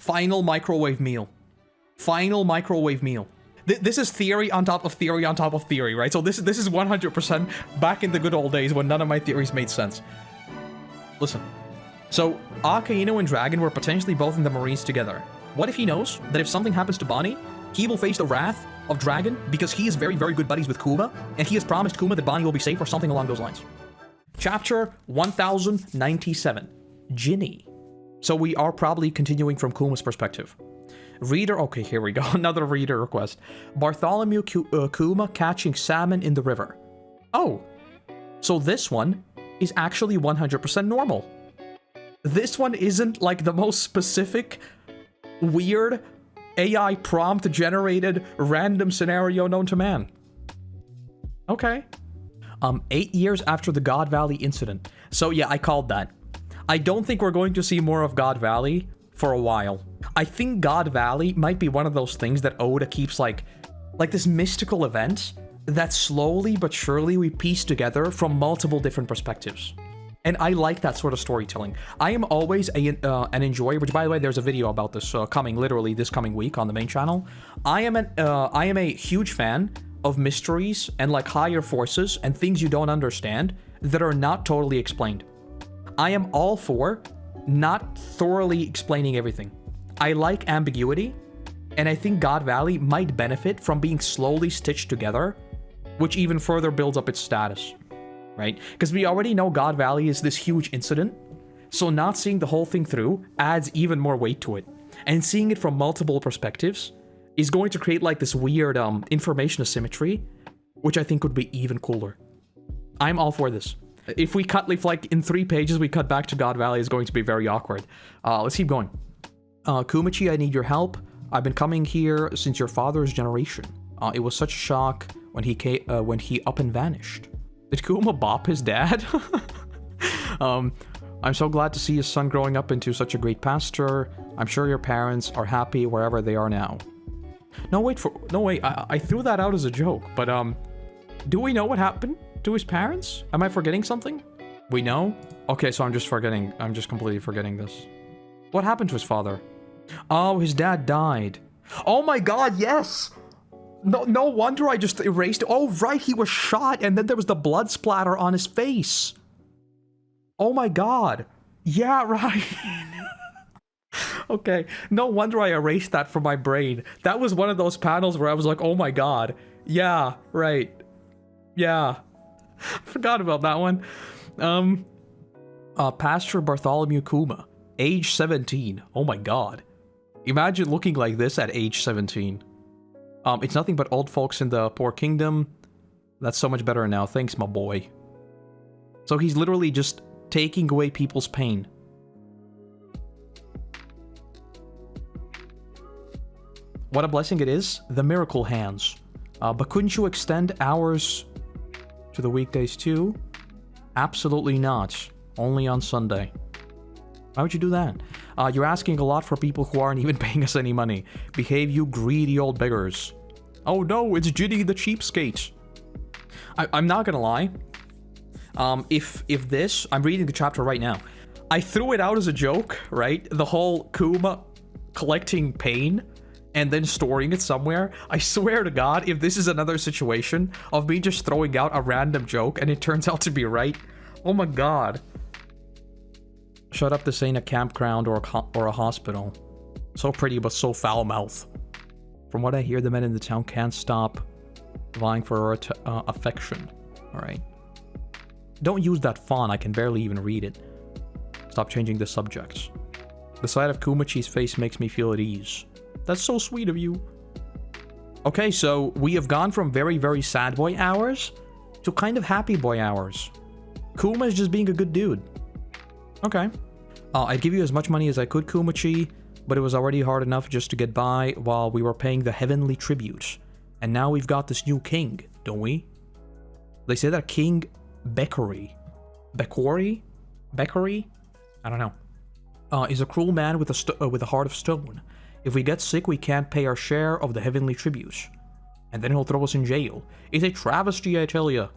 Final microwave meal. Final microwave meal. This is theory on top of theory on top of theory, right? So this is 100% back in the good old days when none of my theories made sense. Listen. So, Akainu and Dragon were potentially both in the Marines together. What if he knows that if something happens to Bonney, he will face the wrath of Dragon because he is very, very good buddies with Kuma, and he has promised Kuma that Bonney will be safe or something along those lines. Chapter 1097. Ginny. So we are probably continuing from Kuma's perspective. Reader, okay, here we go. Another reader request. Bartholomew Kuma catching salmon in the river. Oh, so this one is actually 100% normal. This one isn't like the most specific, weird, AI prompt generated random scenario known to man. Okay. 8 years after the God Valley incident. So yeah, I called that. I don't think we're going to see more of God Valley for a while. I think God Valley might be one of those things that Oda keeps like this mystical event that slowly but surely we piece together from multiple different perspectives. And I like that sort of storytelling. I am always an enjoyer, which by the way, there's a video about this coming literally this coming week on the main channel. I am a huge fan of mysteries and like higher forces and things you don't understand that are not totally explained. I am all for not thoroughly explaining everything. I like ambiguity, and I think God Valley might benefit from being slowly stitched together, which even further builds up its status, right? Because we already know God Valley is this huge incident, so not seeing the whole thing through adds even more weight to it. And seeing it from multiple perspectives is going to create like this weird information asymmetry, which I think would be even cooler. I'm all for this. If we cut, if like in 3 pages we cut back to God Valley, is going to be very awkward. Let's keep going. Kumachi, I need your help. I've been coming here since your father's generation. It was such a shock when he up and vanished. Did Kuma bop his dad? I'm so glad to see his son growing up into such a great pastor. I'm sure your parents are happy wherever they are now. No wait, I threw that out as a joke, but do we know what happened to his parents? Am I forgetting something? We know? Okay, so I'm just completely forgetting this. What happened to his father? Oh, his dad died. Oh my god, yes! No wonder I just erased. Oh right, he was shot and then there was the blood splatter on his face. Oh my god. Yeah, right. Okay, no wonder I erased that from my brain. That was one of those panels where I was like, oh my god. Yeah, right. Yeah. Forgot about that one. Pastor Bartholomew Kuma, age 17. Oh my god. Imagine looking like this at age 17. It's nothing but old folks in the poor kingdom. That's so much better now. Thanks, my boy. So he's literally just taking away people's pain. What a blessing it is. The miracle hands. But couldn't you extend hours to the weekdays too? Absolutely not. Only on Sunday. Why would you do that? You're asking a lot for people who aren't even paying us any money. Behave, you greedy old beggars. Oh no, it's Ginny the cheapskate. I'm not gonna lie. If this, I'm reading the chapter right now. I threw it out as a joke, right? The whole Kuma collecting pain and then storing it somewhere. I swear to God, if this is another situation of me just throwing out a random joke and it turns out to be right, oh my god. Shut up, this ain't a campground or a hospital. So pretty, but so foul-mouthed. From what I hear, the men in the town can't stop vying for affection. Alright. Don't use that font, I can barely even read it. Stop changing the subjects. The sight of Kumachi's face makes me feel at ease. That's so sweet of you. Okay, so we have gone from very, very sad boy hours to kind of happy boy hours. Kuma is just being a good dude. Okay. I'd give you as much money as I could, Kumachi, but it was already hard enough just to get by while we were paying the heavenly tribute. And now we've got this new king, don't we? They say that King Bekori? I don't know. Is a cruel man with a heart of stone. If we get sick, we can't pay our share of the heavenly tribute. And then he'll throw us in jail. It's a travesty, I tell ya.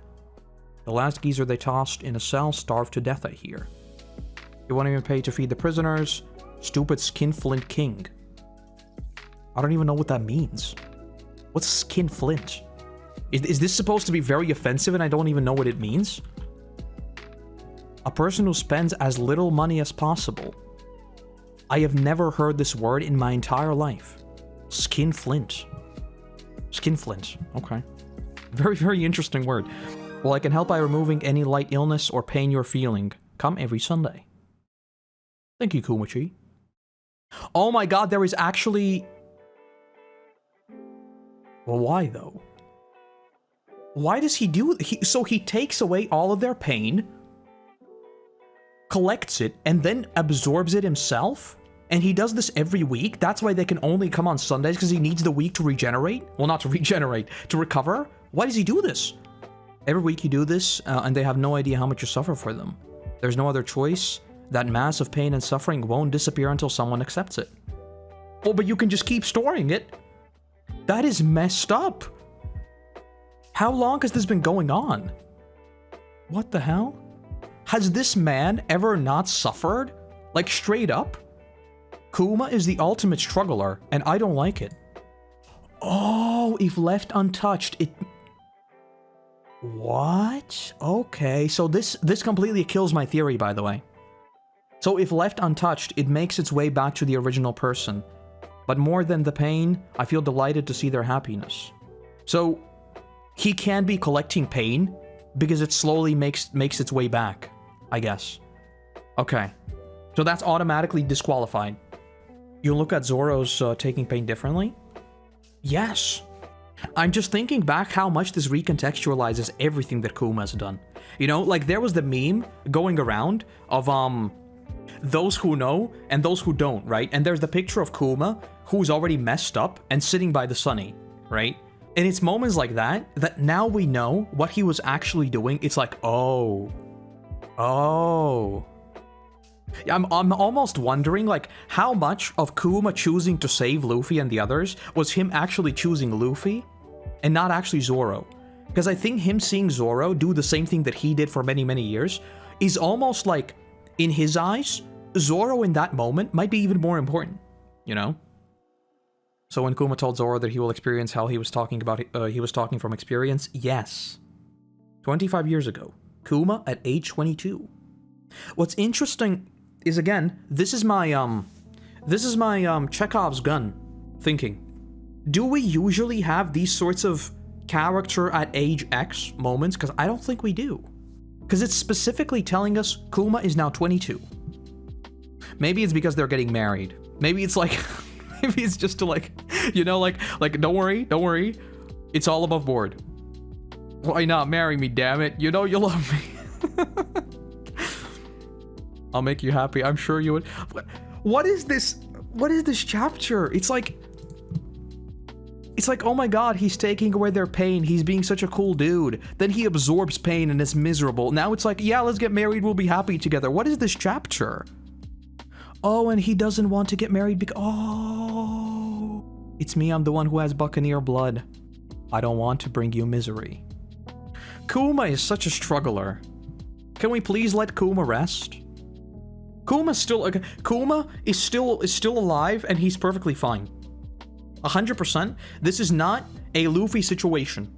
The last geezer they tossed in a cell starved to death, I hear. You won't even pay to feed the prisoners. Stupid skinflint king. I don't even know what that means. What's skin flint? Is this supposed to be very offensive and I don't even know what it means? A person who spends as little money as possible. I have never heard this word in my entire life. Skin flint. Skin flint. Okay. Very, very interesting word. Well, I can help by removing any light illness or pain you're feeling. Come every Sunday. Thank you, Kumachi. Oh my god, there is actually... Well, why though? Why does he do... So he takes away all of their pain, collects it, and then absorbs it himself? And he does this every week? That's why they can only come on Sundays, because he needs the week to regenerate? Well, not to regenerate, to recover? Why does he do this? Every week you do this, and they have no idea how much you suffer for them. There's no other choice. That mass of pain and suffering won't disappear until someone accepts it. Oh, but you can just keep storing it. That is messed up. How long has this been going on? What the hell? Has this man ever not suffered? Like, straight up? Kuma is the ultimate struggler, and I don't like it. Oh, if left untouched, it... What? Okay, so this completely kills my theory, by the way. So if left untouched, it makes its way back to the original person. But more than the pain, I feel delighted to see their happiness. So, he can be collecting pain, because it slowly makes its way back, I guess. Okay. So that's automatically disqualified. You look at Zoro's taking pain differently? Yes. I'm just thinking back how much this recontextualizes everything that Kuma's done. You know, like there was the meme going around of, those who know and those who don't, right? And there's the picture of Kuma, who's already messed up and sitting by the sunny, right? And it's moments like that, that now we know what he was actually doing. It's like, oh. Yeah, I'm almost wondering, like, how much of Kuma choosing to save Luffy and the others was him actually choosing Luffy and not actually Zoro. Because I think him seeing Zoro do the same thing that he did for many, many years is almost like, in his eyes, Zoro in that moment might be even more important, you know? So when Kuma told Zoro that he will experience hell, he was talking from experience? Yes. 25 years ago. Kuma at age 22. What's interesting is, again, this is my Chekhov's gun thinking. Do we usually have these sorts of character at age X moments? Because I don't think we do. Because it's specifically telling us Kuma is now 22. Maybe it's because they're getting married. Maybe it's like, maybe it's just to like, you know, like don't worry. It's all above board. Why not marry me, damn it? You know you love me. I'll make you happy. I'm sure you would. What is this? What is this chapter? It's like, oh my god, he's taking away their pain. He's being such a cool dude. Then he absorbs pain and is miserable. Now it's like, yeah, let's get married. We'll be happy together. What is this chapter? Oh, and he doesn't want to get married because... Oh, it's me. I'm the one who has Buccaneer blood. I don't want to bring you misery. Kuma is such a struggler. Can we please let Kuma rest? Kuma is still alive and he's perfectly fine. 100%. This is not a Luffy situation.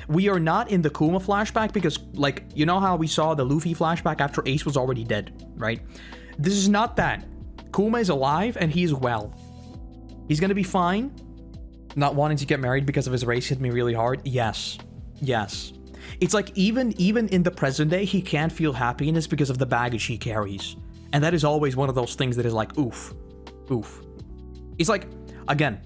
We are not in the Kuma flashback because, like, you know how we saw the Luffy flashback after Ace was already dead, right? This is not that. Kuma is alive and he's well. He's gonna be fine. Not wanting to get married because of his race hit me really hard. Yes. Yes. It's like even in the present day, he can't feel happiness because of the baggage he carries. And that is always one of those things that is like, oof. Oof. It's like, again,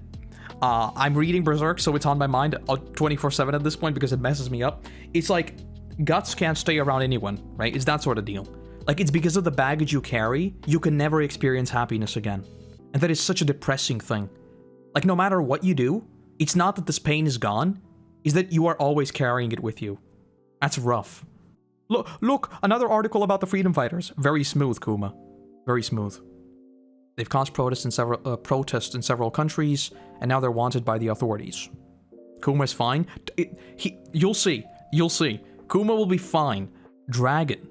I'm reading Berserk, so it's on my mind 24/7 at this point because it messes me up. It's like, guts can't stay around anyone, right? It's that sort of deal. Like, it's because of the baggage you carry, you can never experience happiness again. And that is such a depressing thing. Like, no matter what you do, it's not that this pain is gone, it's that you are always carrying it with you. That's rough. Look, another article about the freedom fighters. Very smooth, Kuma. Very smooth. They've caused protests in several countries, and now they're wanted by the authorities. Kuma's fine. You'll see. Kuma will be fine. Dragon.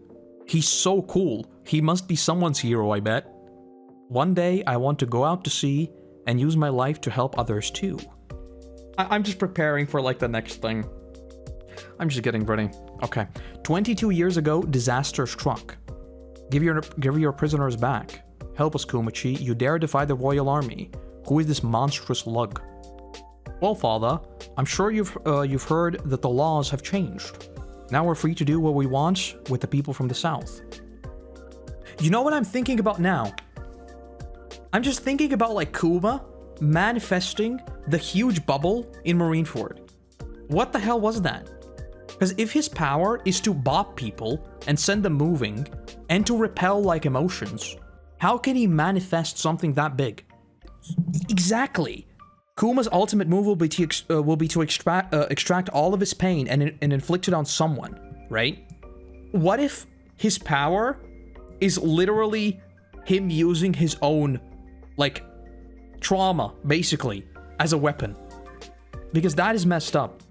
He's so cool. He must be someone's hero, I bet. One day, I want to go out to sea and use my life to help others too. I'm just preparing for like the next thing. I'm just getting ready. Okay. 22 years ago, disaster struck. Give your prisoners back. Help us, Kumachi. You dare defy the royal army. Who is this monstrous lug? Well, father, I'm sure you've heard that the laws have changed. Now we're free to do what we want with the people from the south. You know what I'm thinking about now? I'm just thinking about like Kuma manifesting the huge bubble in Marineford. What the hell was that? Because if his power is to bop people and send them moving and to repel like emotions, how can he manifest something that big? Exactly. Kuma's ultimate move will be to extract all of his pain and inflict it on someone, right? What if his power is literally him using his own, like, trauma, basically, as a weapon? Because that is messed up.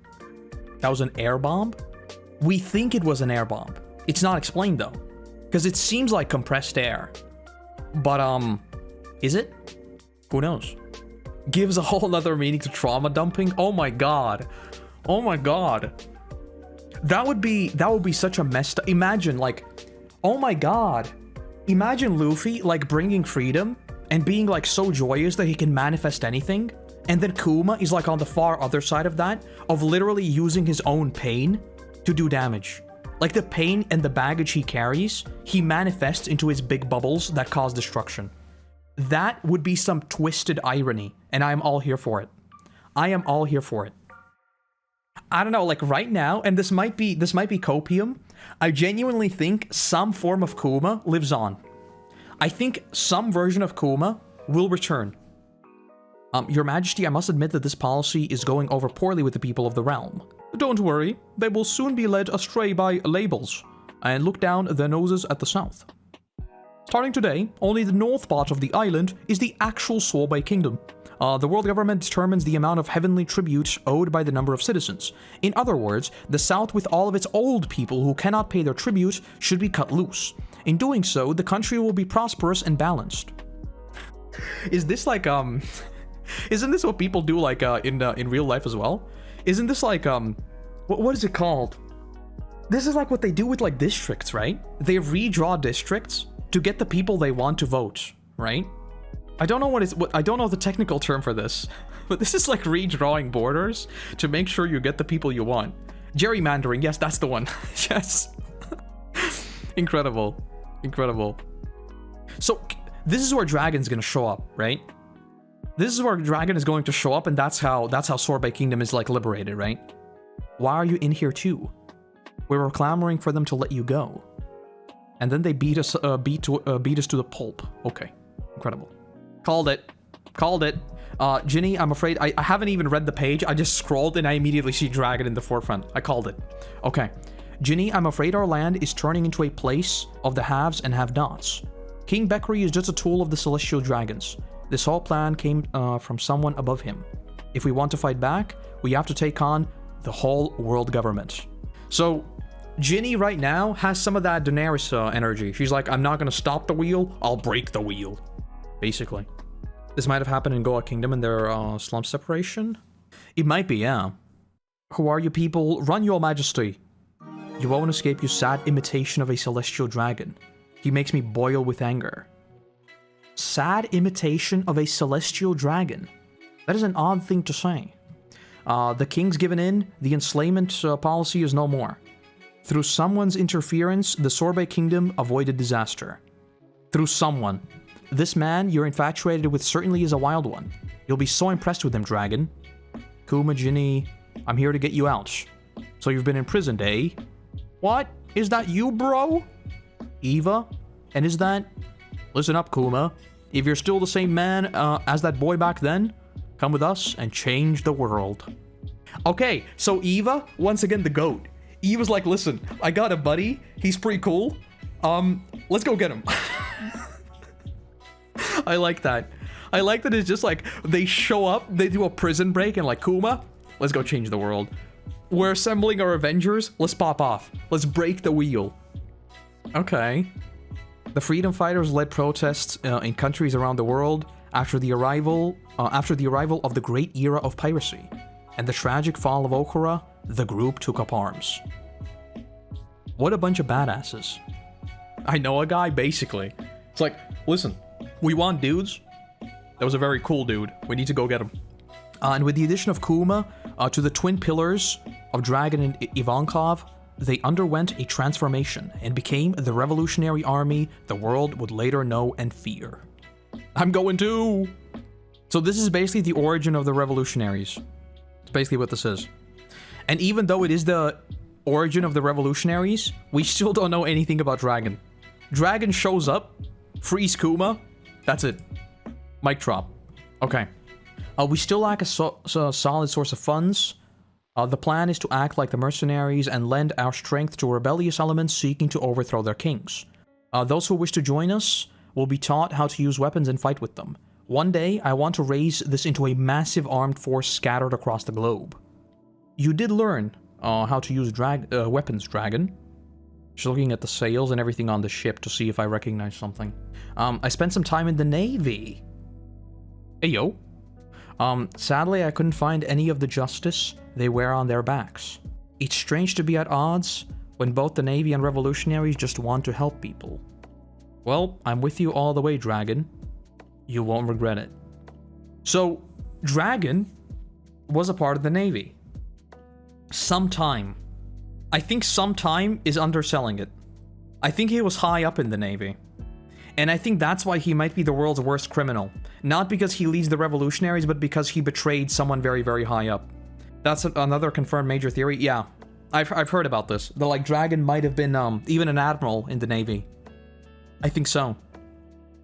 That was an air bomb? We think it was an air bomb. It's not explained, though. Because it seems like compressed air. But, is it? Who knows? Gives a whole other meaning to trauma dumping. Oh my god. Oh my god. That would be such a messed up. Imagine, like, oh my god. Imagine Luffy, like, bringing freedom and being, like, so joyous that he can manifest anything. And then Kuma is, like, on the far other side of that, of literally using his own pain to do damage. Like, the pain and the baggage he carries, he manifests into his big bubbles that cause destruction. That would be some twisted irony, and I am all here for it. I am all here for it. I don't know, like right now, and this might be copium, I genuinely think some form of Kuma lives on. I think some version of Kuma will return. Your Majesty, I must admit that this policy is going over poorly with the people of the realm. Don't worry, they will soon be led astray by labels, and look down their noses at the south. Starting today, only the north part of the island is the actual Sorbet Kingdom. The world government determines the amount of heavenly tribute owed by the number of citizens. In other words, the south with all of its old people who cannot pay their tribute should be cut loose. In doing so, the country will be prosperous and balanced. Is this like, isn't this what people do like in real life as well? Isn't this like, what is it called? This is like what they do with like districts, right? They redraw districts to get the people they want to vote, right? I don't know I don't know the technical term for this, but this is like redrawing borders to make sure you get the people you want. Gerrymandering, yes, that's the one. Yes. Incredible. Incredible. So, this is where Dragon's gonna show up, right? This is where Dragon is going to show up, and that's how Sorbet Kingdom is like liberated, right? Why are you in here too? We were clamoring for them to let you go. And then they beat us to the pulp. Okay, incredible. Called it. Called it. Ginny, I'm afraid I haven't even read the page. I just scrolled and I immediately see Dragon in the forefront. I called it. Okay. Ginny, I'm afraid our land is turning into a place of the haves and have-nots. King Beckery is just a tool of the celestial dragons. This whole plan came from someone above him. If we want to fight back, we have to take on the whole world government. So, Ginny right now has some of that Daenerys energy. She's like, I'm not gonna stop the wheel, I'll break the wheel. Basically. This might have happened in Goa Kingdom in their slum separation? It might be, yeah. Who are you people? Run, your majesty. You won't escape, you sad imitation of a celestial dragon. He makes me boil with anger. Sad imitation of a celestial dragon. That is an odd thing to say. The king's given in, the enslavement policy is no more. Through someone's interference, the Sorbet Kingdom avoided disaster. Through someone. This man you're infatuated with certainly is a wild one. You'll be so impressed with him, Dragon. Kuma, Ginny, I'm here to get you out. So you've been imprisoned, eh? What? Is that you, bro? Eva? And is that... Listen up, Kuma. If you're still the same man as that boy back then, come with us and change the world. Okay, so Eva, once again the GOAT. Eva's like, listen, I got a buddy. He's pretty cool. Let's go get him. I like that. I like that it's just like, they show up, they do a prison break, and like, Kuma, let's go change the world. We're assembling our Avengers, let's pop off. Let's break the wheel. Okay. The freedom fighters led protests in countries around the world after the arrival of the great era of piracy and the tragic fall of Okura, the group took up arms. What a bunch of badasses. I know a guy, basically. It's like, listen, we want dudes. That was a very cool dude. We need to go get him. And with the addition of Kuma to the twin pillars of Dragon and Ivankov, they underwent a transformation and became the revolutionary army the world would later know and fear. I'm going too! So this is basically the origin of the revolutionaries. It's basically what this is. And even though it is the origin of the revolutionaries, we still don't know anything about Dragon. Dragon shows up, frees Kuma, that's it. Mic drop. Okay. We still lack a solid source of funds. The plan is to act like the mercenaries and lend our strength to rebellious elements seeking to overthrow their kings. Those who wish to join us will be taught how to use weapons and fight with them. One day, I want to raise this into a massive armed force scattered across the globe. You did learn how to use weapons, Dragon. Just looking at the sails and everything on the ship to see if I recognize something. I spent some time in the Navy. Hey, yo. Sadly, I couldn't find any of the justice they wear on their backs. It's strange to be at odds when both the Navy and revolutionaries just want to help people. Well, I'm with you all the way, Dragon. You won't regret it. So, Dragon was a part of the Navy. Sometime. I think sometime is underselling it. I think he was high up in the Navy. And I think that's why he might be the world's worst criminal. Not because he leads the revolutionaries, but because he betrayed someone very, very high up. That's another confirmed major theory. Yeah, I've heard about this. The Dragon might have been even an admiral in the Navy. I think so.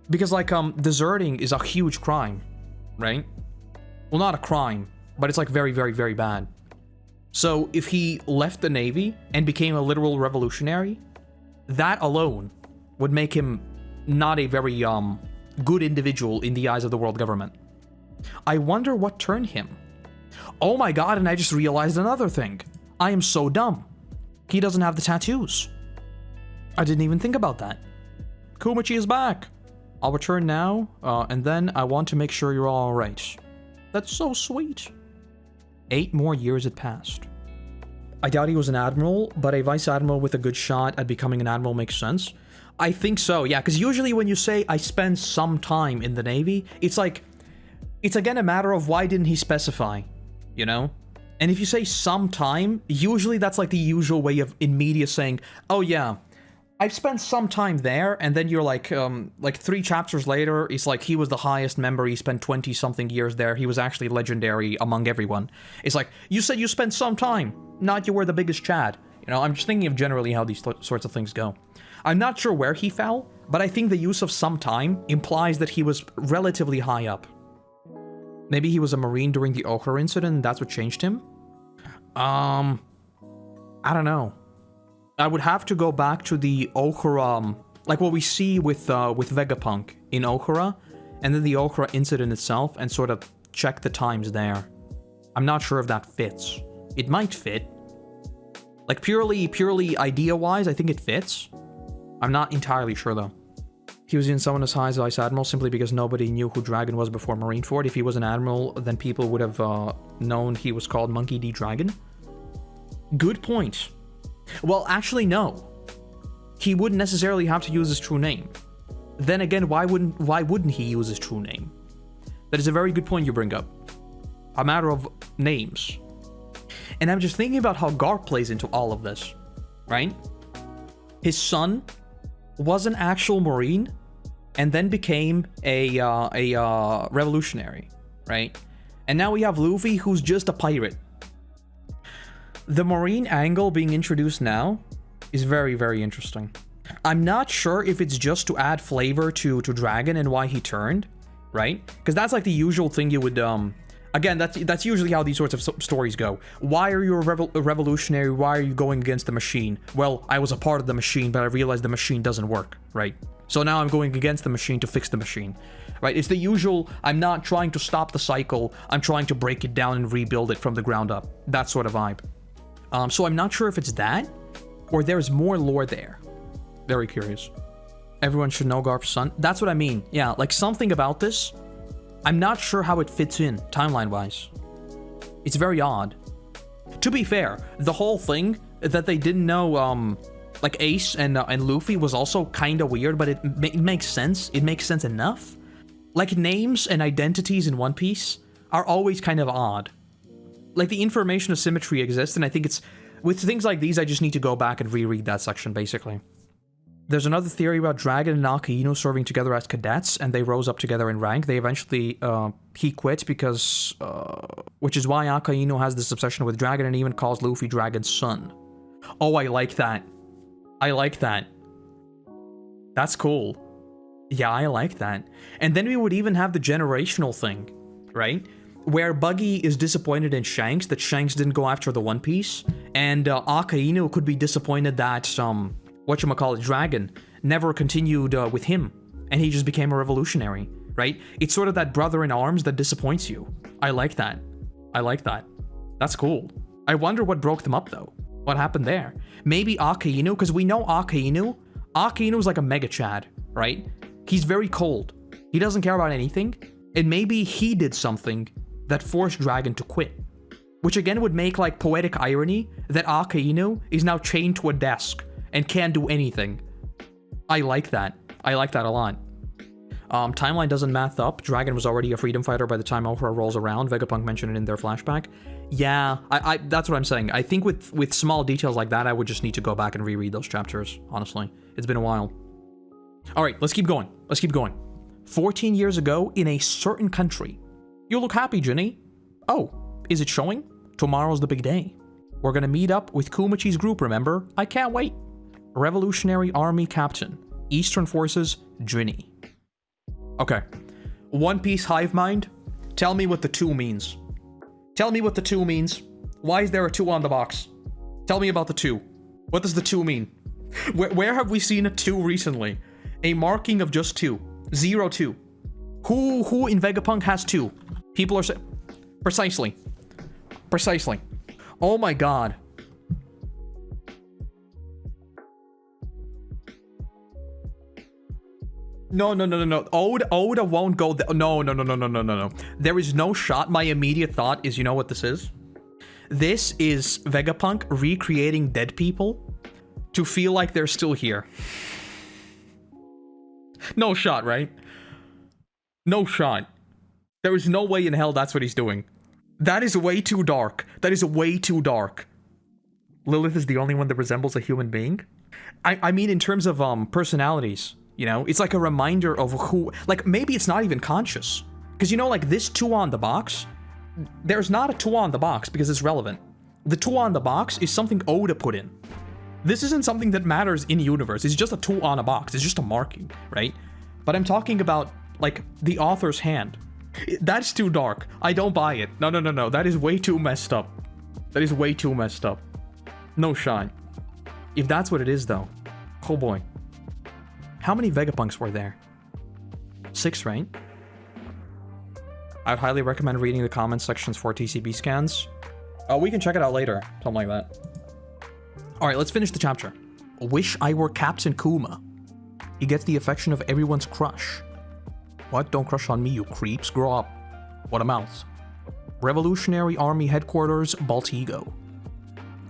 Because deserting is a huge crime, right? Well, not a crime, but it's very, very, very bad. So if he left the Navy and became a literal revolutionary, that alone would make him not a very good individual in the eyes of the world government. I wonder what turned him. Oh my god, and I just realized another thing. I am so dumb. He doesn't have the tattoos. I didn't even think about that. Kumachi is back. I'll return now, and then I want to make sure you're all right. That's so sweet. 8 more years had passed. I doubt he was an admiral, but a vice admiral with a good shot at becoming an admiral makes sense. I think so, yeah, because usually when you say, I spend some time in the Navy, it's again a matter of why didn't he specify, you know? And if you say some time, usually that's the usual way of in media saying, oh yeah, I've spent some time there, and then you're 3 chapters later, it's he was the highest member, he spent 20-something years there, he was actually legendary among everyone. It's you said you spent some time, not you were the biggest Chad. You know, I'm just thinking of generally how these sorts of things go. I'm not sure where he fell, but I think the use of some time implies that he was relatively high up. Maybe he was a Marine during the Okura incident, and that's what changed him? I don't know. I would have to go back to the Okura, what we see with Vegapunk in Okura, and then the Okura incident itself, and sort of check the times there. I'm not sure if that fits. It might fit. Purely idea-wise, I think it fits. I'm not entirely sure, though. He was in someone as high as Vice Admiral simply because nobody knew who Dragon was before Marineford. If he was an Admiral, then people would have known he was called Monkey D. Dragon. Good point. Well, actually, no. He wouldn't necessarily have to use his true name. Then again, why wouldn't he use his true name? That is a very good point you bring up. A matter of names. And I'm just thinking about how Garp plays into all of this, right? His son was an actual Marine and then became a revolutionary, right? And now we have Luffy, who's just a pirate. The Marine angle being introduced now is very, very interesting. I'm not sure if it's just to add flavor to Dragon and why he turned, right? Because that's the usual thing you would, again, that's usually how these sorts of stories go. Why are you a revolutionary? Why are you going against the machine? Well, I was a part of the machine, but I realized the machine doesn't work, right? So now I'm going against the machine to fix the machine, right? It's the usual, I'm not trying to stop the cycle, I'm trying to break it down and rebuild it from the ground up. That sort of vibe. So I'm not sure if it's that, or there's more lore there. Very curious. Everyone should know Garp's son. That's what I mean. Yeah, something about this I'm not sure how it fits in, timeline-wise. It's very odd. To be fair, the whole thing that they didn't know, like Ace and Luffy was also kind of weird, but it makes sense. It makes sense enough. Like, names and identities in One Piece are always kind of odd. Like, the information asymmetry exists, and I think it's... With things like these, I just need to go back and reread that section, basically. There's another theory about Dragon and Akainu serving together as cadets, and they rose up together in rank. They eventually, he quit because, which is why Akainu has this obsession with Dragon and even calls Luffy Dragon's son. Oh, I like that. I like that. That's cool. Yeah, I like that. And then we would even have the generational thing, right? Where Buggy is disappointed in Shanks, that Shanks didn't go after the One Piece, and Akainu could be disappointed that, whatchamacallit, Dragon never continued with him, and he just became a revolutionary, right? It's sort of that brother in arms that disappoints you. I like that. I like that. That's cool. I wonder what broke them up, though. What happened there? Maybe Akainu, because we know Akainu. Akainu is like a mega Chad, right? He's very cold. He doesn't care about anything, and maybe he did something that forced Dragon to quit. Which again would make like poetic irony that Akainu is now chained to a desk and can't do anything. I like that. I like that a lot. Timeline doesn't math up. Dragon was already a freedom fighter by the time Ohra rolls around. Vegapunk mentioned it in their flashback. Yeah, that's what I'm saying. I think with small details like that, I would just need to go back and reread those chapters, honestly. It's been a while. Alright, let's keep going. Let's keep going. 14 years ago, in a certain country. You look happy, Ginny. Oh, is it showing? Tomorrow's the big day. We're gonna meet up with Kumachi's group, remember? I can't wait. Revolutionary Army Captain. Eastern Forces, Ginny. Okay. One Piece hive mind. Tell me what the 2 means. Tell me what the 2 means. Why is there a 2 on the box? Tell me about the 2. What does the 2 mean? Where have we seen a 2 recently? A marking of just 2. 0, 2. Who in Vegapunk has 2? People are saying... Precisely. Precisely. Oh my god. No. Oda won't go there. No. There is no shot. My immediate thought is, you know what this is? This is Vegapunk recreating dead people to feel like they're still here. No shot, right? No shot. There is no way in hell that's what he's doing. That is way too dark. That is way too dark. Lilith is the only one that resembles a human being? I mean in terms of personalities, you know? It's like a reminder of who... Like, maybe it's not even conscious. Because, you know, like, this 2 on the box... There's not a 2 on the box because it's relevant. The 2 on the box is something Oda put in. This isn't something that matters in universe. It's just a 2 on a box. It's just a marking, right? But I'm talking about, like, the author's hand. That's too dark. I don't buy it. No. That is way too messed up. That is way too messed up. No shine. If that's what it is, though. Oh boy. How many Vegapunks were there? 6, right? I'd highly recommend reading the comments sections for TCB scans. We can check it out later. Something like that. Alright, let's finish the chapter. Wish I were Captain Kuma. He gets the affection of everyone's crush. What? Don't crush on me, you creeps. Grow up. What a mouth. Revolutionary Army Headquarters, Baltigo.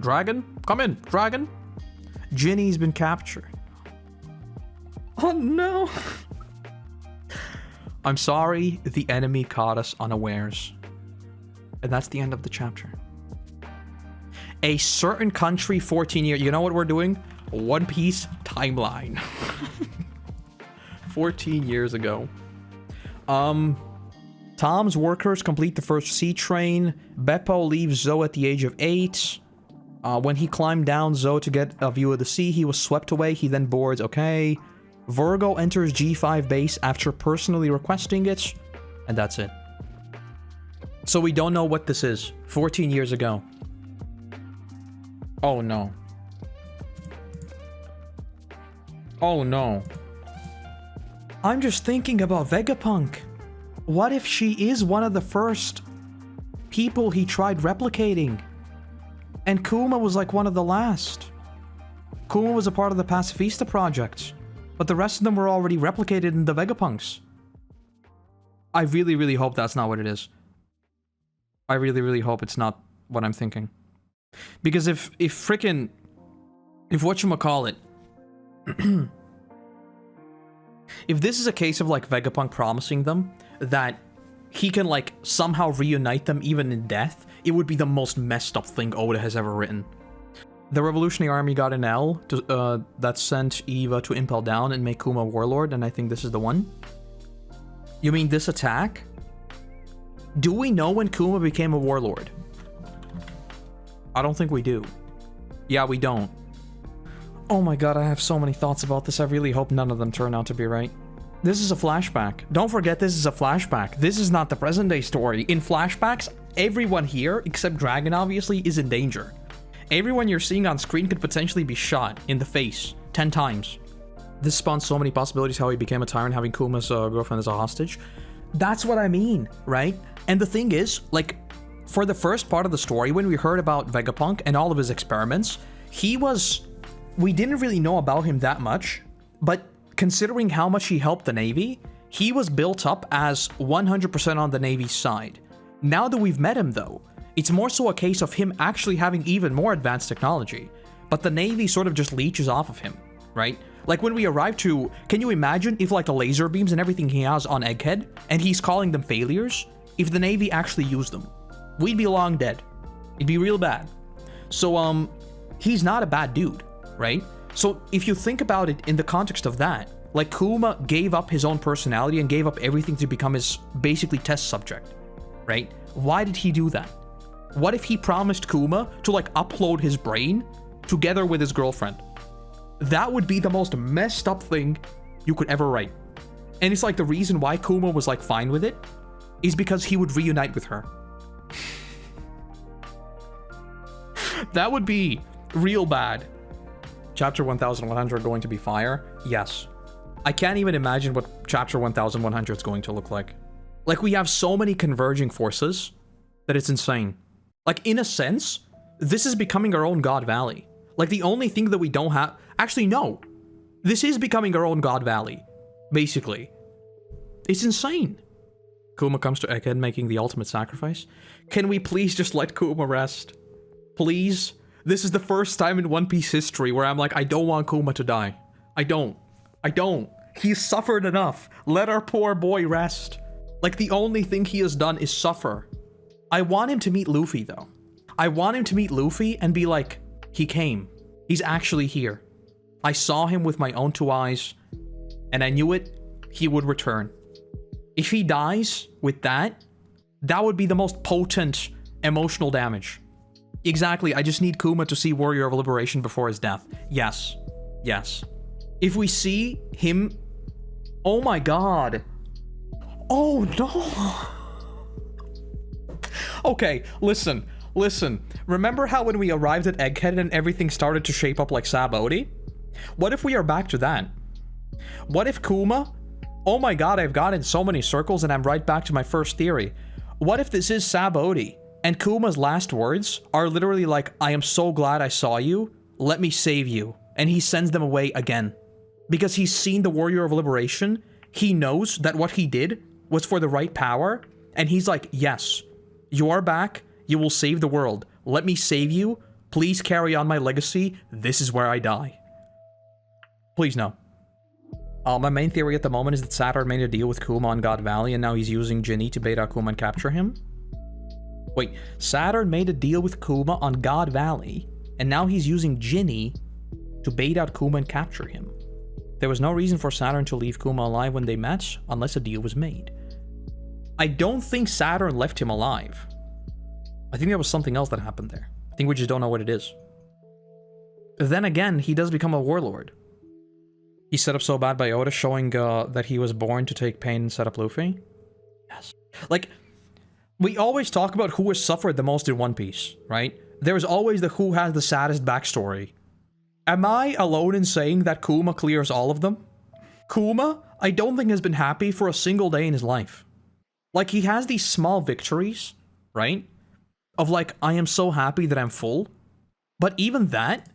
Dragon? Come in, Dragon. Ginny's been captured. Oh no. I'm sorry, the enemy caught us unawares. And that's the end of the chapter. A certain country, 14 years. You know what we're doing? One Piece timeline. 14 years ago. Tom's workers complete the first sea train. Beppo leaves Zoe at the age of 8. When he climbed down Zoe to get a view of the sea, he was swept away. He then boards. Okay. Virgo enters G5 base after personally requesting it. And that's it. So we don't know what this is. 14 years ago. Oh no. Oh no. I'm just thinking about Vegapunk. What if she is one of the first people he tried replicating? And Kuma was like one of the last. Kuma was a part of the Pacifista project, but the rest of them were already replicated in the Vegapunks. I really, really hope that's not what it is. I really, really hope it's not what I'm thinking. Because if whatchamacallit, if this is a case of, like, Vegapunk promising them that he can, like, somehow reunite them even in death, it would be the most messed up thing Oda has ever written. The Revolutionary Army got an L that sent Eva to Impel Down and make Kuma Warlord, and I think this is the one. You mean this attack? Do we know when Kuma became a Warlord? I don't think we do. Yeah, we don't. Oh my god, I have so many thoughts about this. I really hope none of them turn out to be right. This is a flashback. Don't forget this is a flashback. This is not the present day story. In flashbacks, everyone here, except Dragon obviously, is in danger. Everyone you're seeing on screen could potentially be shot in the face 10 times. This spawns so many possibilities how he became a tyrant, having Kuma's girlfriend as a hostage. That's what I mean, right? And the thing is, like, for the first part of the story, when we heard about Vegapunk and all of his experiments, we didn't really know about him that much, but considering how much he helped the Navy, he was built up as 100% on the Navy's side. Now that we've met him though, it's more so a case of him actually having even more advanced technology, but the Navy sort of just leeches off of him, right? Like when we arrive to, can you imagine if, like, the laser beams and everything he has on Egghead, and he's calling them failures, if the Navy actually used them? We'd be long dead. It'd be real bad. So, he's not a bad dude, right? So if you think about it in the context of that, like, Kuma gave up his own personality and gave up everything to become his, basically, test subject, right? Why did he do that? What if he promised Kuma to, like, upload his brain together with his girlfriend? That would be the most messed up thing you could ever write. And it's like the reason why Kuma was, like, fine with it is because he would reunite with her. That would be real bad. Chapter 1100 going to be fire? Yes. I can't even imagine what chapter 1100 is going to look like. Like, we have so many converging forces that it's insane. Like, in a sense, this is becoming our own God Valley. Like, the only thing that we don't have... Actually, no. This is becoming our own God Valley. Basically. It's insane. Kuma comes to Egghead making the ultimate sacrifice. Can we please just let Kuma rest? Please? This is the first time in One Piece history where I'm like, I don't want Kuma to die. I don't. He's suffered enough. Let our poor boy rest. Like, the only thing he has done is suffer. I want him to meet Luffy, though. I want him to meet Luffy and be like, he came. He's actually here. I saw him with my own 2 eyes, and I knew it, he would return. If he dies with that, that would be the most potent emotional damage. Exactly, I just need Kuma to see Warrior of Liberation before his death. Yes. Yes. If we see him... Oh my god. Oh no. Okay, listen. Remember how when we arrived at Egghead and everything started to shape up like Sabaody? What if we are back to that? What if Kuma... Oh my god, I've gone in so many circles and I'm right back to my first theory. What if this is Sabaody? And Kuma's last words are literally like, I am so glad I saw you, let me save you. And he sends them away again. Because he's seen the Warrior of Liberation, he knows that what he did was for the right power, and he's like, yes, you are back, you will save the world. Let me save you, please carry on my legacy, this is where I die. Please no. My main theory at the moment is that Saturn made a deal with Kuma on God Valley, and now he's using Ginny to bait out Kuma and capture him. Wait, Saturn made a deal with Kuma on God Valley, and now he's using Ginny to bait out Kuma and capture him. There was no reason for Saturn to leave Kuma alive when they met, unless a deal was made. I don't think Saturn left him alive. I think there was something else that happened there. I think we just don't know what it is. Then again, he does become a warlord. He's set up so bad by Oda, showing that he was born to take pain and set up Luffy. Yes. Like, we always talk about who has suffered the most in One Piece, right? There's always the who has the saddest backstory. Am I alone in saying that Kuma clears all of them? Kuma, I don't think has been happy for a single day in his life. Like, he has these small victories, right? Of like, I am so happy that I'm full. But even that,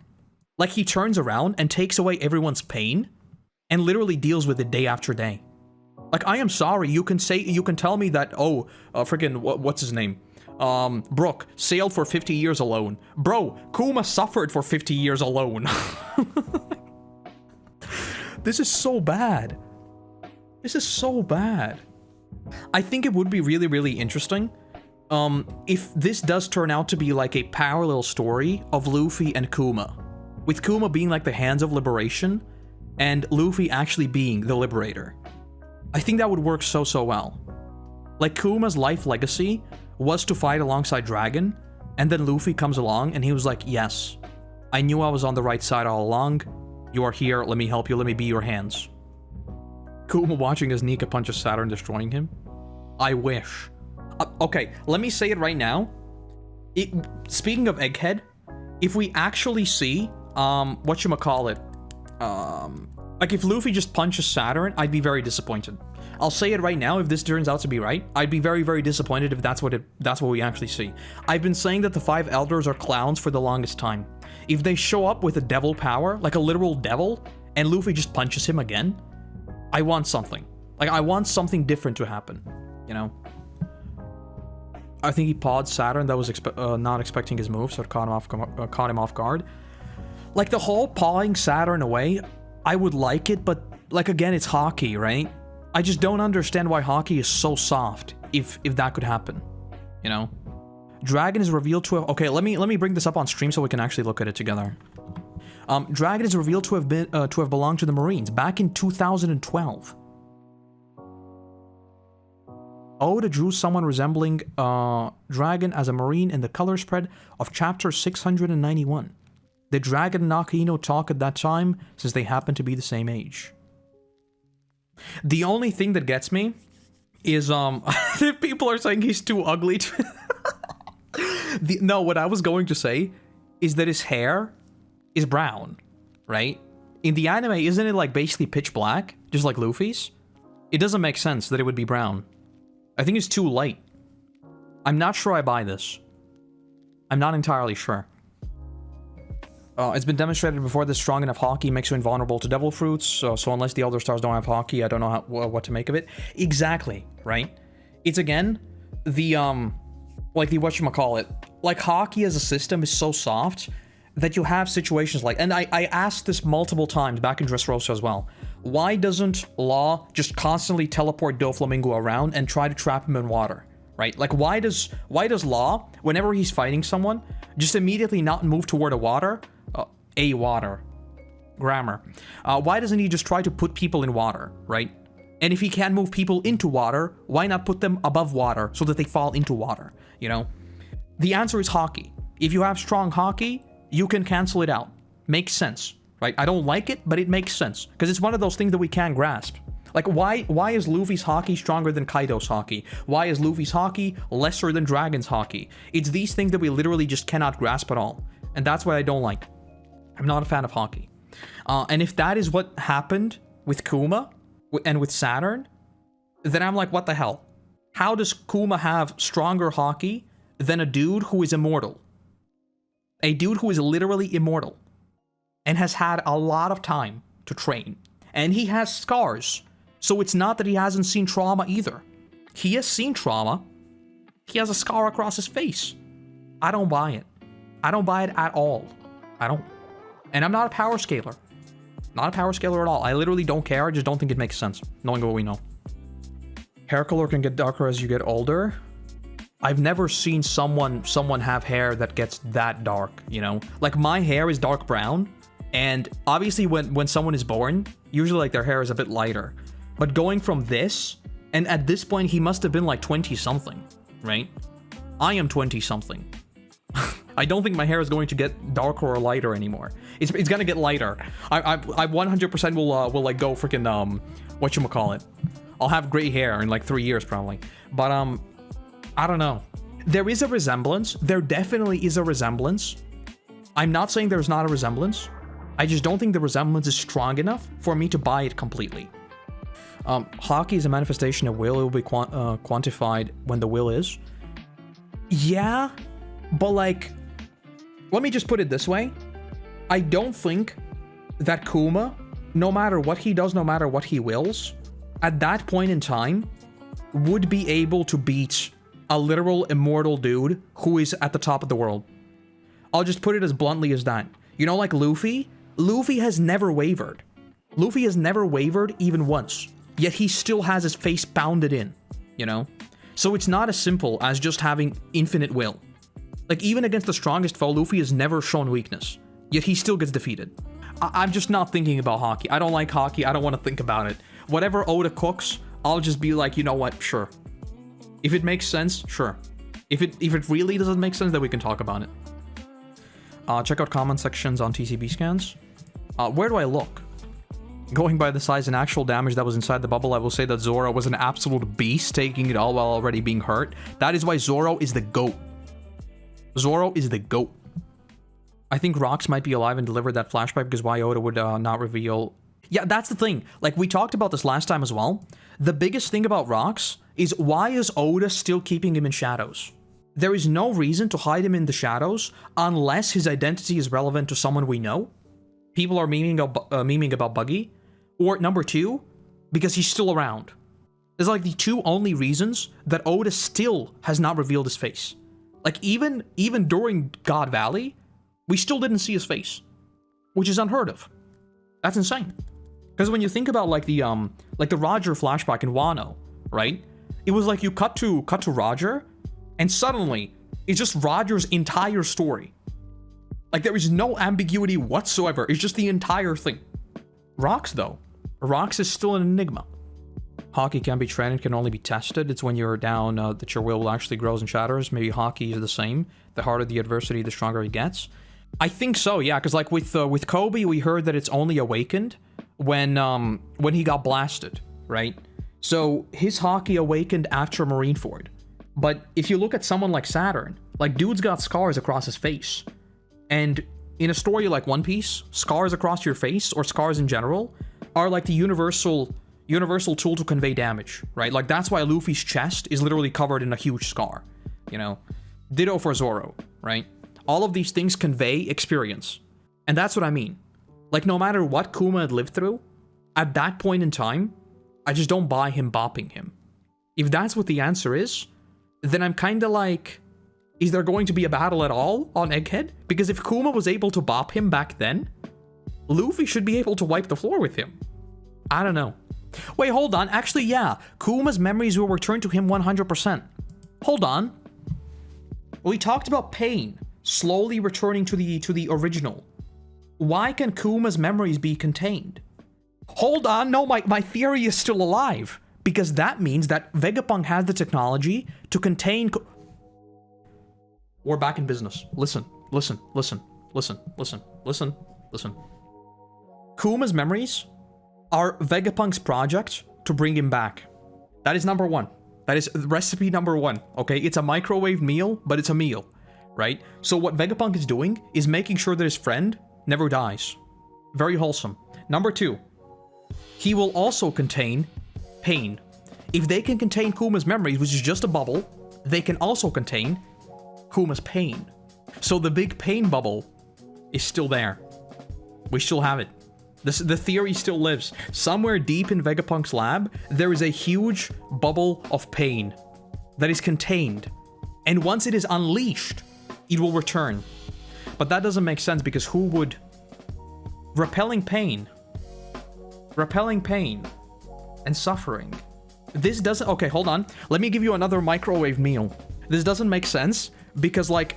like, he turns around and takes away everyone's pain and literally deals with it day after day. Like, I am sorry, you can tell me that, oh, freaking, what's his name? Brook sailed for 50 years alone. Bro, Kuma suffered for 50 years alone. This is so bad. This is so bad. I think it would be really, really interesting if this does turn out to be like a parallel story of Luffy and Kuma, with Kuma being like the hands of liberation and Luffy actually being the liberator. I think that would work so, so well. Like, Kuma's life legacy was to fight alongside Dragon, and then Luffy comes along and he was like, yes, I knew I was on the right side all along. You are here, let me help you, let me be your hands. Kuma watching as Nika punches Saturn, destroying him. I wish. Okay, let me say it right now. Speaking of Egghead, if we actually see, whatchamacallit, like if Luffy just punches Saturn, I'd be very disappointed. I'll say it right now, if this turns out to be right, I'd be very, very disappointed if that's what we actually see. I've been saying that the 5 elders are clowns for the longest time. If they show up with a devil power, like a literal devil, and Luffy just punches him again, I want something. Like, I want something different to happen, you know? I think he pawed Saturn, that was not expecting his move, so it caught him off guard. Like, the whole pawing Saturn away, I would like it, but, like, again, it's Haki, right? I just don't understand why Haki is so soft, if that could happen, you know? Dragon is revealed to have... Okay, let me bring this up on stream so we can actually look at it together. Dragon is revealed to have belonged to the Marines back in 2012. Oda drew someone resembling Dragon as a Marine in the color spread of chapter 691. The Dragon and Akainu talk at that time, since they happen to be the same age. The only thing that gets me is, people are saying he's too ugly to... No, what I was going to say is that his hair is brown, right? In the anime, isn't it like basically pitch black, just like Luffy's? It doesn't make sense that it would be brown. I think it's too light. I'm not sure I buy this. I'm not entirely sure. It's been demonstrated before that strong enough Haki makes you invulnerable to devil fruits, so unless the Elder Stars don't have Haki, I don't know what to make of it. Exactly, right? It's again, the, like the whatchamacallit, like Haki as a system is so soft that you have situations like, and I asked this multiple times back in Dressrosa as well, why doesn't Law just constantly teleport Doflamingo around and try to trap him in water, right? Like, why does Law, whenever he's fighting someone, just immediately not move toward water? Grammar. Why doesn't he just try to put people in water, right? And if he can move people into water, why not put them above water so that they fall into water, you know? The answer is Haki. If you have strong Haki, you can cancel it out. Makes sense, right? I don't like it, but it makes sense. Because it's one of those things that we can't grasp. Like, why is Luffy's Haki stronger than Kaido's Haki? Why is Luffy's Haki lesser than Dragon's Haki? It's these things that we literally just cannot grasp at all. And that's what I don't like. I'm not a fan of Haki. And if that is what happened with Kuma and with Saturn, then I'm like, what the hell? How does Kuma have stronger Haki than a dude who is immortal? A dude who is literally immortal and has had a lot of time to train. And he has scars. So it's not that he hasn't seen trauma either. He has seen trauma. He has a scar across his face. I don't buy it. I don't buy it at all. I don't. And I'm not a power scaler. Not a power scaler at all. I literally don't care. I just don't think it makes sense, knowing what we know. Hair color can get darker as you get older. I've never seen someone have hair that gets that dark, you know? Like, my hair is dark brown, and obviously when someone is born, usually like their hair is a bit lighter. But going from this, and at this point he must have been like 20-something, right? I am 20-something. I don't think my hair is going to get darker or lighter anymore. It's gonna get lighter. I 100% will like go freaking whatchamacallit. I'll have gray hair in like 3 years probably. But I don't know. There is a resemblance. There definitely is a resemblance. I'm not saying there's not a resemblance. I just don't think the resemblance is strong enough for me to buy it completely. Haki is a manifestation of will. It will be quantified when the will is. Yeah, but like, let me just put it this way. I don't think that Kuma, no matter what he does, no matter what he wills, at that point in time, would be able to beat a literal immortal dude who is at the top of the world. I'll just put it as bluntly as that. You know, like Luffy? Luffy has never wavered. Luffy has never wavered even once. Yet he still has his face pounded in, you know? So it's not as simple as just having infinite will. Like, even against the strongest foe, Luffy has never shown weakness. Yet he still gets defeated. I'm just not thinking about Haki. I don't like Haki. I don't want to think about it. Whatever Oda cooks, I'll just be like, you know what? Sure. If it makes sense, sure. If it really doesn't make sense, then we can talk about it. Check out comment sections on TCB scans. Where do I look? Going by the size and actual damage that was inside the bubble, I will say that Zoro was an absolute beast, taking it all while already being hurt. That is why Zoro is the GOAT. Zoro is the GOAT. I think Rocks might be alive and delivered that flashback because why Oda would not reveal... Yeah, that's the thing. Like, we talked about this last time as well. The biggest thing about Rocks is why is Oda still keeping him in shadows? There is no reason to hide him in the shadows unless his identity is relevant to someone we know. People are memeing about Buggy. Or number two, because he's still around. There's like the two only reasons that Oda still has not revealed his face. Like, even during God Valley, we still didn't see his face, which is unheard of. That's insane. Because when you think about like the Roger flashback in Wano, right? It was like you cut to Roger, and suddenly it's just Roger's entire story. Like, there is no ambiguity whatsoever. It's just the entire thing. Rocks, though. Rocks is still an enigma. Haki can be trained and can only be tested. It's when you're down that your will actually grows and shatters. Maybe Haki is the same. The harder the adversity, the stronger he gets. I think so, yeah, because like with Kobe, we heard that it's only awakened when he got blasted, right? So his Haki awakened after Marineford. But if you look at someone like Saturn, like, dude's got scars across his face. And in a story like One Piece, scars across your face, or scars in general, are like the universal tool to convey damage, right? Like, that's why Luffy's chest is literally covered in a huge scar, you know? Ditto for Zoro, right? All of these things convey experience. And that's what I mean. Like, no matter what Kuma had lived through, at that point in time, I just don't buy him bopping him. If that's what the answer is, then I'm kinda like, is there going to be a battle at all on Egghead? Because if Kuma was able to bop him back then, Luffy should be able to wipe the floor with him. I don't know. Wait, hold on. Actually, yeah. Kuma's memories will return to him 100%. Hold on. We talked about pain slowly returning to the original. Why can Kuma's memories be contained? Hold on. No, my theory is still alive. Because that means that Vegapunk has the technology to contain... We're back in business. Listen. Kuma's memories are Vegapunk's project to bring him back. That is number one. That is recipe number one, okay? It's a microwave meal, but it's a meal, right? So what Vegapunk is doing is making sure that his friend never dies. Very wholesome. Number two, he will also contain pain. If they can contain Kuma's memories, which is just a bubble, they can also contain Kuma's pain. So the big pain bubble is still there. We still have it. The theory still lives. Somewhere deep in Vegapunk's lab, there is a huge bubble of pain that is contained. And once it is unleashed, it will return. But that doesn't make sense because who would... Repelling pain and suffering. This doesn't... Okay, hold on. Let me give you another microwave meal. This doesn't make sense because, like,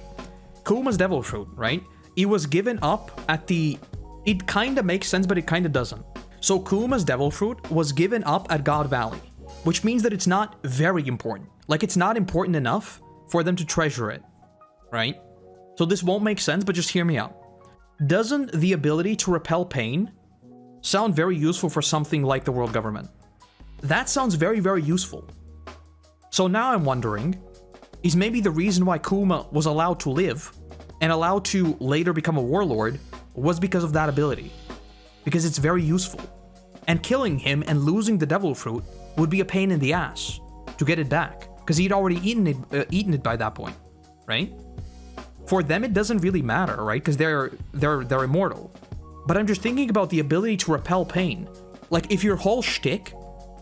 Kuma's Devil Fruit, right? It was given up at the... It kind of makes sense, but it kind of doesn't. So Kuma's Devil Fruit was given up at God Valley, which means that it's not very important. Like, it's not important enough for them to treasure it, right? So this won't make sense, but just hear me out. Doesn't the ability to repel pain sound very useful for something like the world government? That sounds very, very useful. So now I'm wondering, is maybe the reason why Kuma was allowed to live and allowed to later become a warlord was because of that ability. Because it's very useful. And killing him and losing the devil fruit would be a pain in the ass to get it back. Because he'd already eaten it by that point, right? For them, it doesn't really matter, right? Because they're immortal. But I'm just thinking about the ability to repel pain. Like, if your whole shtick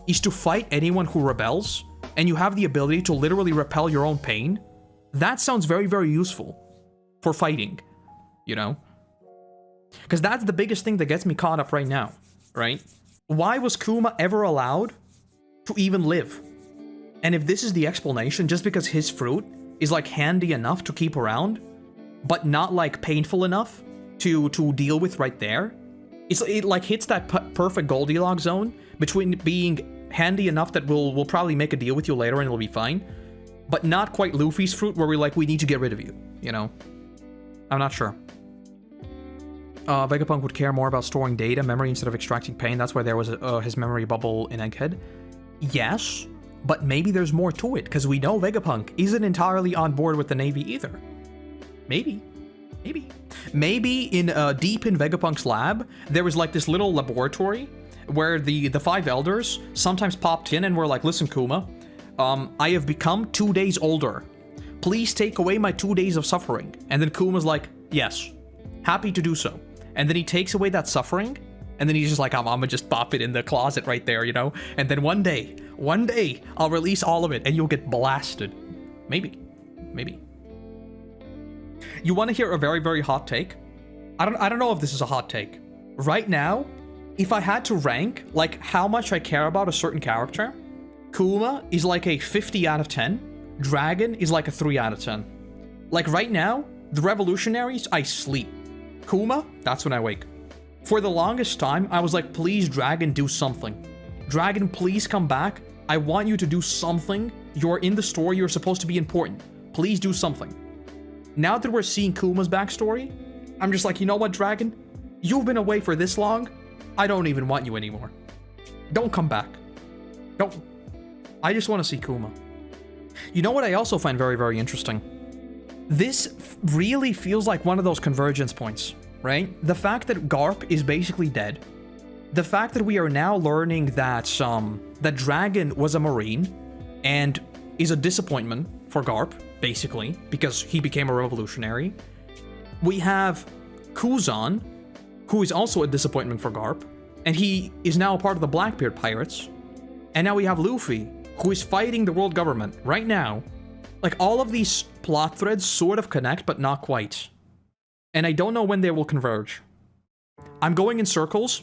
is to fight anyone who rebels, and you have the ability to literally repel your own pain, that sounds very, very useful for fighting, you know? Because that's the biggest thing that gets me caught up right now, right? Why was Kuma ever allowed to even live? And if this is the explanation, just because his fruit is like handy enough to keep around, but not like painful enough to deal with right there, it like hits that perfect Goldilocks zone between being handy enough that we'll probably make a deal with you later and it'll be fine, but not quite Luffy's fruit where we're like, we need to get rid of you, you know? I'm not sure. Vegapunk would care more about storing data, memory, instead of extracting pain. That's why there was his memory bubble in Egghead. Yes, but maybe there's more to it, because we know Vegapunk isn't entirely on board with the Navy either. Maybe. Maybe in deep in Vegapunk's lab, there was like this little laboratory where the 5 elders sometimes popped in and were like, listen, Kuma, I have become 2 days older. Please take away my 2 days of suffering. And then Kuma's like, yes, happy to do so. And then he takes away that suffering, and then he's just like, I'm gonna just pop it in the closet right there, you know? And then one day, I'll release all of it, and you'll get blasted. Maybe. You want to hear a very, very hot take? I don't know if this is a hot take. Right now, if I had to rank, like, how much I care about a certain character, Kuma is like a 50 out of 10, Dragon is like a 3 out of 10. Like, right now, the revolutionaries, I sleep. Kuma, that's when I wake. For the longest time, I was like, please, Dragon, do something. Dragon, please come back. I want you to do something. You're in the story. You're supposed to be important. Please do something. Now that we're seeing Kuma's backstory, I'm just like, you know what, Dragon? You've been away for this long. I don't even want you anymore. Don't come back. Don't. I just want to see Kuma. You know what I also find very, very interesting? This really feels like one of those convergence points, right? The fact that Garp is basically dead. The fact that we are now learning that that Dragon was a Marine and is a disappointment for Garp, basically, because he became a revolutionary. We have Kuzan, who is also a disappointment for Garp, and he is now a part of the Blackbeard Pirates. And now we have Luffy, who is fighting the world government right now. Like, all of these plot threads sort of connect, but not quite. And I don't know when they will converge. I'm going in circles.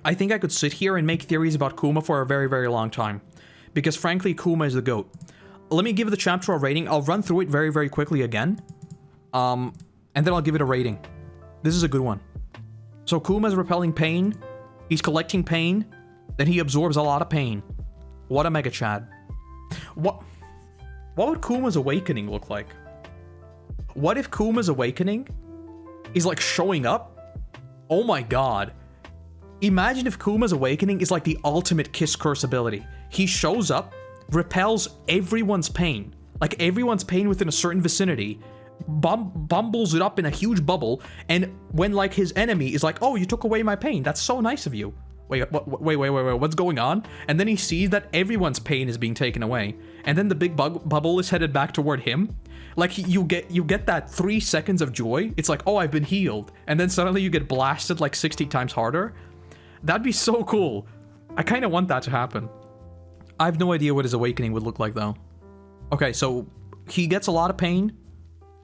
I think I could sit here and make theories about Kuma for a very, very long time. Because frankly, Kuma is the GOAT. Let me give the chapter a rating. I'll run through it very, very quickly again. And then I'll give it a rating. This is a good one. So Kuma's repelling pain. He's collecting pain. Then he absorbs a lot of pain. What a mega chad. What would Kuma's awakening look like? What if Kuma's awakening is like showing up? Oh my god. Imagine if Kuma's awakening is like the ultimate kiss curse ability. He shows up, repels everyone's pain. Like everyone's pain within a certain vicinity, bumbles it up in a huge bubble, and when like his enemy is like, oh, you took away my pain, that's so nice of you. Wait, what's going on? And then he sees that everyone's pain is being taken away. And then the big bubble is headed back toward him. Like, you get that 3 seconds of joy. It's like, oh, I've been healed. And then suddenly you get blasted like 60 times harder. That'd be so cool. I kind of want that to happen. I have no idea what his awakening would look like, though. Okay, so he gets a lot of pain.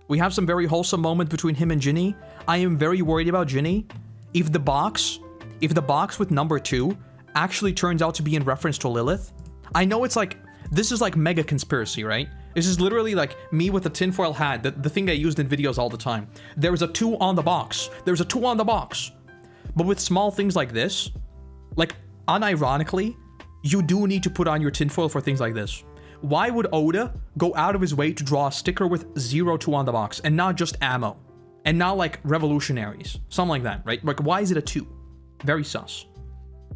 We have some very wholesome moments between him and Ginny. I am very worried about Ginny. If the box with number 2 actually turns out to be in reference to Lilith, I know it's like, this is like mega conspiracy, right? This is literally like me with a tinfoil hat, the thing I used in videos all the time. There was a 2 on the box. There's a 2 on the box. But with small things like this, like, unironically, you do need to put on your tinfoil for things like this. Why would Oda go out of his way to draw a sticker with 02 on the box and not just ammo? And not like revolutionaries. Something like that, right? Like, why is it a 2? Very sus.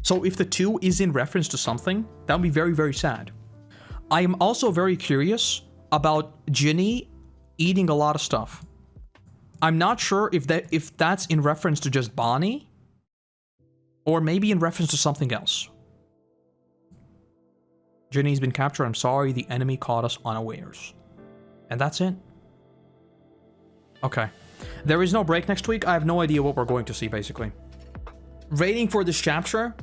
So if the 2 is in reference to something, that would be very, very sad. I am also very curious about Ginny eating a lot of stuff. I'm not sure if that's in reference to just Bonney, or maybe in reference to something else. Ginny's been captured. I'm sorry, the enemy caught us unawares. And that's it. Okay. There is no break next week. I have no idea what we're going to see, basically. Rating for this chapter,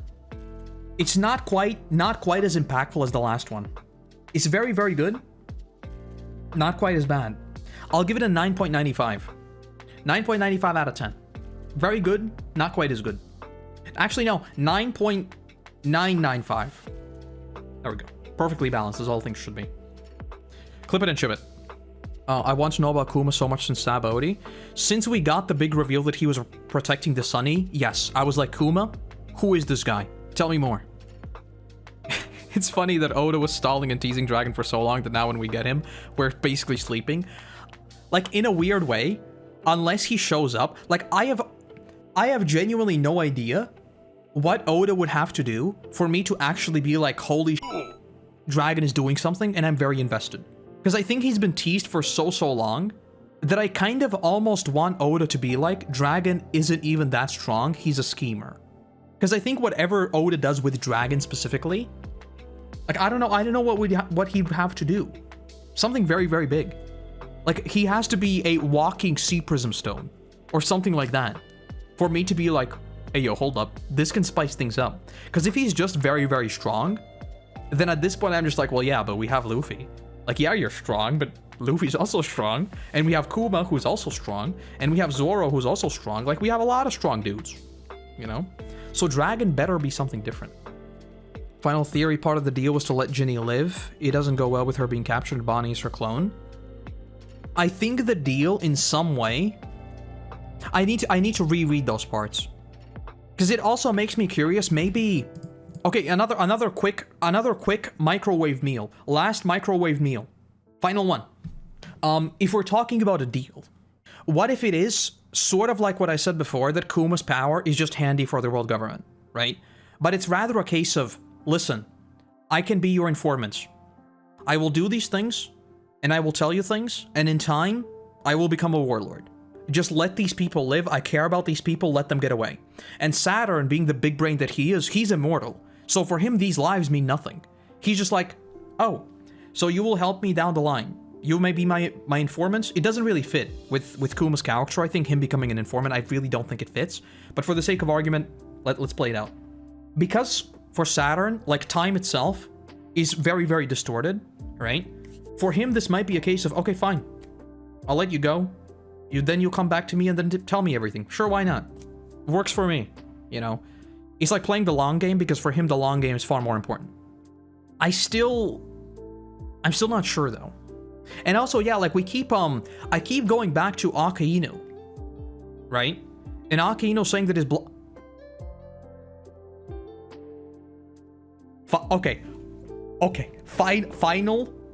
It's not quite as impactful as the last one. It's very, very good. Not quite as bad. I'll give it a 9.95. 9.95 out of 10. Very good, not quite as good. Actually, no, 9.995. There we go. Perfectly balanced, as all things should be. Clip it and chip it. I want to know about Kuma so much since Sabaody. Since we got the big reveal that he was protecting the Sunny, yes, I was like, Kuma? Who is this guy? Tell me more. It's funny that Oda was stalling and teasing Dragon for so long that now when we get him, we're basically sleeping. Like, in a weird way, unless he shows up, like, I have genuinely no idea what Oda would have to do for me to actually be like, holy shit, Dragon is doing something, and I'm very invested. Because I think he's been teased for so long that I kind of almost want Oda to be like, Dragon isn't even that strong, he's a schemer. Because I think whatever Oda does with Dragon specifically, like, I don't know what he'd have to do. Something very, very big. Like, he has to be a walking sea prism stone, or something like that, for me to be like, hey, yo, hold up, this can spice things up. Because if he's just very, very strong, then at this point I'm just like, well, yeah, but we have Luffy. Like, yeah, you're strong, but Luffy's also strong, and we have Kuma, who's also strong, and we have Zoro, who's also strong. Like, we have a lot of strong dudes, you know? So Dragon better be something different. Final theory, part of the deal was to let Ginny live. It doesn't go well with her being captured. Bonnie is her clone. I think the deal, in some way, I need to reread those parts. Because it also makes me curious, maybe... Okay, another quick microwave meal. Last microwave meal. Final one. If we're talking about a deal, what if it is sort of like what I said before, that Kuma's power is just handy for the world government, right? But it's rather a case of, listen, I can be your informant. I will do these things, and I will tell you things, and in time, I will become a warlord. Just let these people live. I care about these people. Let them get away. And Saturn, being the big brain that he is, he's immortal. So for him, these lives mean nothing. He's just like, oh, so you will help me down the line. You may be my informant. It doesn't really fit with Kuma's character. I think him becoming an informant, I really don't think it fits. But for the sake of argument, let's play it out. Because for Saturn, like, time itself is very, very distorted, right? For him, this might be a case of, okay, fine. I'll let you go. Then you'll come back to me and then tell me everything. Sure, why not? Works for me, you know? It's like playing the long game, because for him, the long game is far more important. I'm still not sure, though. And also, yeah, like, I keep going back to Akainu, right? And Akainu saying that his okay.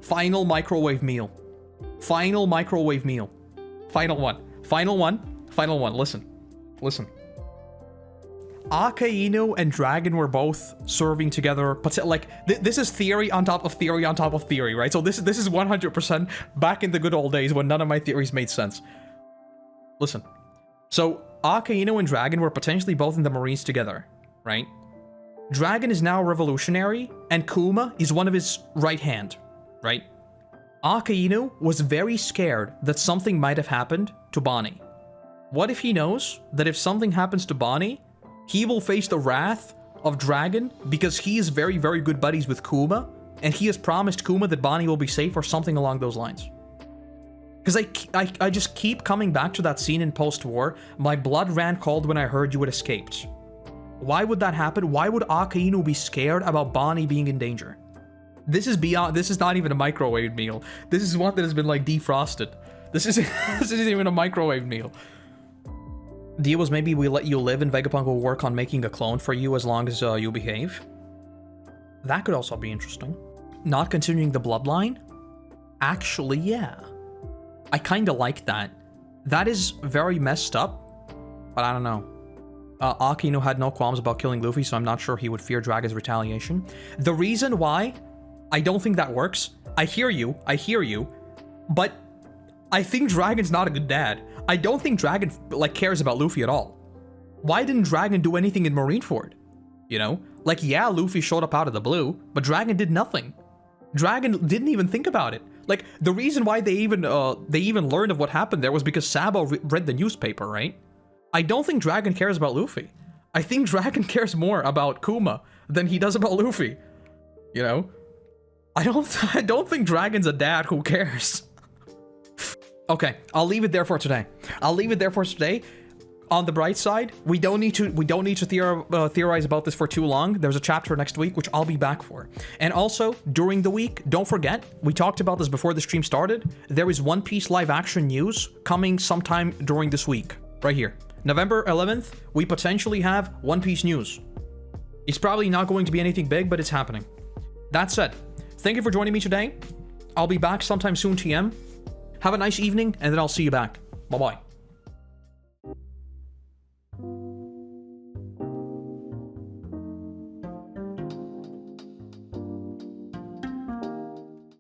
Final microwave meal. Final microwave meal. Final one. Listen. Akainu and Dragon were both serving together, but like, this is theory on top of theory on top of theory, right? So this is 100% back in the good old days when none of my theories made sense. Listen. So Akainu and Dragon were potentially both in the Marines together, right? Dragon is now a revolutionary, and Kuma is one of his right hand, right? Akainu was very scared that something might have happened to Bonney. What if he knows that if something happens to Bonney, he will face the wrath of Dragon because he is very, very good buddies with Kuma, and he has promised Kuma that Bonney will be safe or something along those lines. Because I just keep coming back to that scene in Post-War. My blood ran cold when I heard you had escaped. Why would that happen? Why would Akainu be scared about Bonney being in danger? This is not even a microwave meal. This is one that has been, like, defrosted. This isn't even a microwave meal. Deal was maybe we let you live and Vegapunk will work on making a clone for you as long as you behave. That could also be interesting. Not continuing the bloodline? Actually, yeah. I kinda like that. That is very messed up, but I don't know. Akainu had no qualms about killing Luffy, so I'm not sure he would fear Dragon's retaliation. The reason why I don't think that works, I hear you, but I think Dragon's not a good dad. I don't think Dragon, like, cares about Luffy at all. Why didn't Dragon do anything in Marineford? You know? Like, yeah, Luffy showed up out of the blue, but Dragon did nothing. Dragon didn't even think about it. Like, the reason why they even learned of what happened there was because Sabo read the newspaper, right? I don't think Dragon cares about Luffy. I think Dragon cares more about Kuma than he does about Luffy. You know? I don't think Dragon's a dad who cares. Okay, I'll leave it there for today. On the bright side, we don't need to theorize about this for too long. There's a chapter next week, which I'll be back for. And also, during the week, don't forget, we talked about this before the stream started, there is One Piece live action news coming sometime during this week. Right here. November 11th, we potentially have One Piece news. It's probably not going to be anything big, but it's happening. That said, thank you for joining me today. I'll be back sometime soon, TM. Have a nice evening, and then I'll see you back. Bye-bye.